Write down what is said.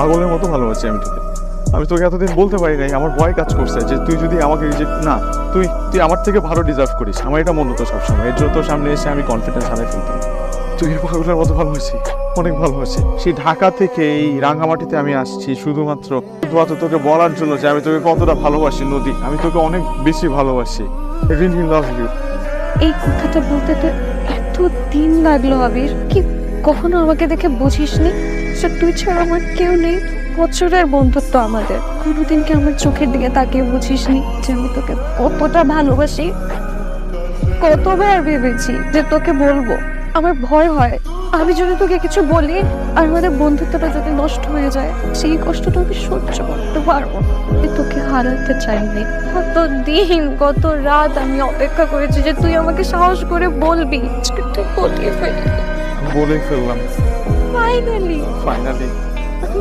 পাগলের মতো ভালোবাসি আমি তোকে। আমি তোকে এতদিন বলতে পারি নাই, আমার ভয় কাজ করছে যে তুই যদি আমাকে রিজেক্ট না, তুই আমার থেকে ভালো ডিজার্ভ করিস, আমার এটা মনে হতো সবসময়। এর জন্য তোর সামনে এসে আমি কনফিডেন্স হারাই ফেলতাম। তুই পাগলের মতো ভালোবাসি, অনেক ভালোবাসি। সেই ঢাকা থেকে এই রাঙামাটিতে আমি আসছি শুধুমাত্র তোকে বলার জন্য যে আমি তোকে কতটা ভালোবাসি নদী, আমি তোকে অনেক বেশি ভালোবাসি। I really love you. এই কথাটা বলতে তো এত দিন লাগলো আবির। কি কখনো আমাকে দেখে বুঝিসনি যে তুই ছাড়া আমার কেউ নেই? বছরের বন্ধুত্ব আমাদের, কোনোদিন কি আমার চোখের দিকে তাকিয়ে বুঝিসনি যে আমি তোকে কতটা ভালোবাসি? কতবার ভেবেছি যে তোকে বলবো, আমার ভয় হয় আমি যদি তোকে কিছু বলি আর আমাদের বন্ধুত্বটা যদি নষ্ট হয়ে যায়, সেই কষ্টটা আমি সহ্য করতে পারবো না। আমি তোকে হারাতে চাইনি। কত দিন কত রাত আমি অপেক্ষা করেছি যে তুই আমাকে সাহস করে বলবি। আজকে তুই বলিয়ে ফেললি। বলেই ফেললাম ফাইনালি। ফাইনালি।